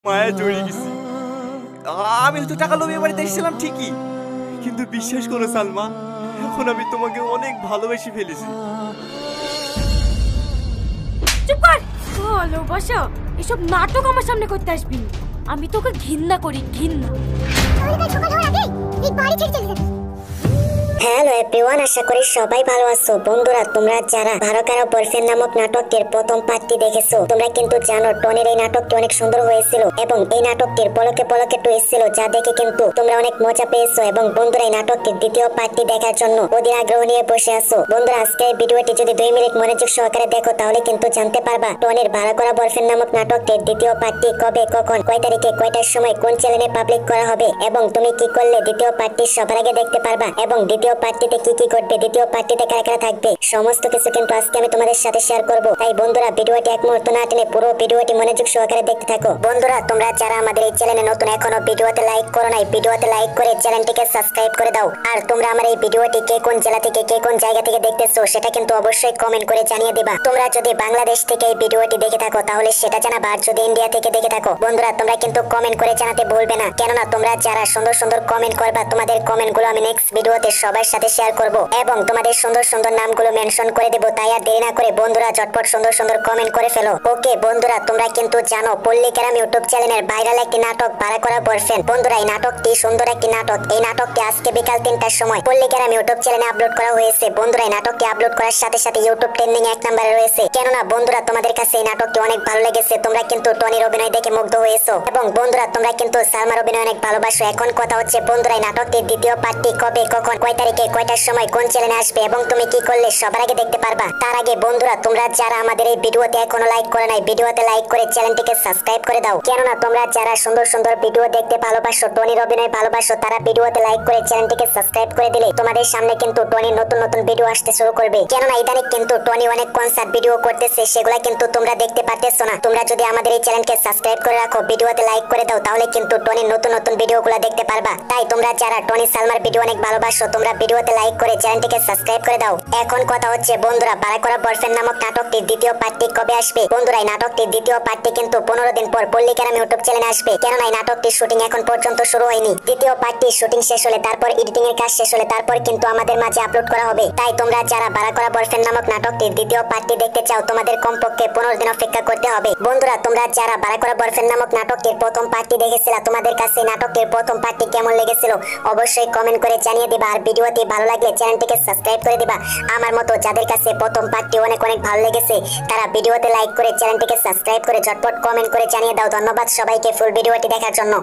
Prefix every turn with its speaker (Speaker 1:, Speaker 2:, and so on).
Speaker 1: মায়া জড়িয়ে গেছি। আমি হয়তো টাকা লোভে বাড়িতে এসেছিলাম ঠিকই, কিন্তু বিশ্বাস করো সালমা, এখন আমি তোমাকে অনেক ভালোবেসে ফেলেছি।
Speaker 2: চুপ কর। ভালোবাসা এসব নাটক আমার সামনে করতে আসবি না। আমি তোকে ঘৃণা করি, ঘৃণা।
Speaker 3: হ্যালো এভরিওয়ান, আশা করি সবাই ভালো আছো। বন্ধুরা, তোমরা যারা ভালো কারো বয়ফ্রেন্ড নামক নাটকের প্রথম পার্টটি দেখেছো, তোমরা কিন্তু জানো টনির এই নাটকটি অনেক সুন্দর হয়েছিল এবং এই নাটকটির পলকে পলকে টুইস্ট ছিল, যা দেখে কিন্তু তোমরা অনেক মজা পেয়েছো। এবং বন্ধুরা, এই নাটকটির দ্বিতীয় পার্টটি দেখার জন্য অধীর আগ্রহ নিয়ে বসে আছো। বন্ধুরা, আজকে এই ভিডিওটি যদি 2 মিনিট মনোযোগ সহকারে দেখো, তাহলে কিন্তু জানতে পারবা টনির ভালো করা বয়ফ্রেন্ড নামক নাটকটির দ্বিতীয় পার্টটি কবে, কখন, কয় তারিখে, কয়টার সময়, কোন চ্যানেলে পাবলিক করা হবে এবং তুমি কি করলে দ্বিতীয় পার্টটি সবার আগে দেখতে পারবা এবং দ্বিতীয় পার্টিতে কি কি ঘটবে, দ্বিতীয় পার্টিতে কারা কারা থাকবে, সমস্ত কিছু কিন্তু আজকে আমি তোমাদের সাথে শেয়ার করব। তাই বন্ধুরা, ভিডিওটি এক মুহূর্ত না টেনে পুরো ভিডিওটি মনোযোগ সহকারে দেখতে থাকো। বন্ধুরা, তোমরা যারা আমাদের এই চ্যানেলে নতুন, এখনো ভিডিওতে লাইক করো নাই, ভিডিওতে লাইক করে চ্যানেলটিকে সাবস্ক্রাইব করে দাও। আর তোমরা আমার এই ভিডিওটি কে কোন জেলা থেকে, কে কোন জায়গা থেকে দেখতেছো, সেটা কিন্তু অবশ্যই কমেন্ট করে জানিয়ে দিবা। তোমরা যদি বাংলাদেশ থেকে এই ভিডিওটি দেখে থাকো, তাহলে সেটা জানাবা। আর যদি ইন্ডিয়া থেকে দেখে থাকো, বন্ধুরা তোমরা কিন্তু কমেন্ট করে জানাতে ভুলবে না, কেননা তোমরা যারা সুন্দর সুন্দর কমেন্ট করবা, তোমাদের কমেন্টগুলো আমি নেক্সট ভিডিওতে সবার সাথে শেয়ার করব এবং তোমাদের সুন্দর সুন্দর নামগুলো মেনশন করে দেব। তাই আর দেরি না করে বন্ধুরা ঝটপট সুন্দর সুন্দর কমেন্ট করে ফেলো। ওকে বন্ধুরা, তোমরা কিন্তু জানো পল্লিকেরাম ইউটিউব চ্যানেলের ভাইরাল একটি নাটক ভাড়া করা বয়ফ্রেন্ড। বন্ধুরা, এই নাটকটি সুন্দর একটি নাটক। এই নাটকটি আজকে বিকাল 3টার সময় পল্লিকেরাম ইউটিউব চ্যানেলে আপলোড করা হয়েছে। বন্ধুরা, এই নাটকটি আপলোড করার সাথে সাথে ইউটিউব ট্রেন্ডিং 1 নম্বরে রয়েছে। কেননা বন্ধুরা, তোমাদের কাছে এই নাটকটি অনেক ভালো লেগেছে। তোমরা কিন্তু টনির অভিনয় দেখে মুগ্ধ হয়েছো এবং বন্ধুরা তোমরা কিন্তু সালমার অভিনয় অনেক ভালোবাসো। এখন কথা হচ্ছে বন্ধুরা, এই নাটকটির দ্বিতীয় পার্টটি কবে, কখন, কয় তারিখে, কয়টার সময়, কোন চ্যানেলে আসবে এবং তুমি কি করলে সবার আগে দেখতে পারবা। তার আগে বন্ধুরা, তোমরা যারা আমাদের এই ভিডিওতে এখনো লাইক করে নাই, ভিডিওতে লাইক করে চ্যানেলটিকে সাবস্ক্রাইব করে দাও। কেননা তোমরা যারা সুন্দর সুন্দর ভিডিও দেখতে ভালোবাসো, টনির অভিনয় ভালোবাসো, তারা ভিডিওতে লাইক করে চ্যানেলটিকে সাবস্ক্রাইব করে দিলে তোমাদের সামনে কিন্তু টনির নতুন নতুন ভিডিও আসতে শুরু করবে। কেননা ইদানিং কিন্তু টনি অনেক কনসার্ট ভিডিও করতেছে, সেগুলা কিন্তু তোমরা দেখতে পারতেছো না। তোমরা যদি আমাদের এই চ্যানেলকে সাবস্ক্রাইব করে রাখো, ভিডিওতে লাইক করে দাও, তাহলে কিন্তু টনির নতুন নতুন ভিডিওগুলো দেখতে পারবা। তাই তোমরা যারা টনি সালমার ভিডিও অনেক ভালোবাসো, তোমরা ভিডিওতে লাইক করে চ্যানেলটিকে সাবস্ক্রাইব করে দাও। এখন কথা হচ্ছে বন্ধুরা, ভাড়া করা বয়ফ্রেন্ড নামক নাটকটির দ্বিতীয় পার্টটি কবে আসবে। বন্ধুরা, এই নাটকটির দ্বিতীয় পার্টটি কিন্তু 15 দিন পর পল্লিকেরাম ইউটিউব চ্যানেলে আসবে। কেননা এই নাটকটির শুটিং এখন পর্যন্ত শুরু হয়নি। দ্বিতীয় পার্টটির শুটিং শেষ হলে, তারপর এডিটিং এর কাজ শেষ হলে, তারপর কিন্তু আমাদের মাঝে আপলোড করা হবে। তাই তোমরা যারা ভাড়া করা বয়ফ্রেন্ড নামক নাটকটির দ্বিতীয় পার্টটি দেখতে চাও, তোমাদের কমপক্ষে 15 দিন অপেক্ষা করতে হবে। বন্ধুরা, তোমরা যারা ভাড়া করা বয়ফ্রেন্ড নামক নাটকটির প্রথম পার্টটি দেখেছিল, তোমাদের কাছে নাটকটির প্রথম পার্টটি কেমন লেগেছিল অবশ্যই কমেন্ট করে জানিয়ে দিবা। আর ভিডিওটি ভালো লাগলে চ্যানেলটিকে সাবস্ক্রাইব করে দিবা। আমার মতো যাদের কাছে প্রথম পার্টটি অনেক অনেক ভালো লেগেছে, তারা ভিডিওতে লাইক করে চ্যানেলটিকে সাবস্ক্রাইব করে ঝটপট কমেন্ট করে জানিয়ে দাও। ধন্যবাদ সবাইকে ফুল ভিডিওটি দেখার জন্য।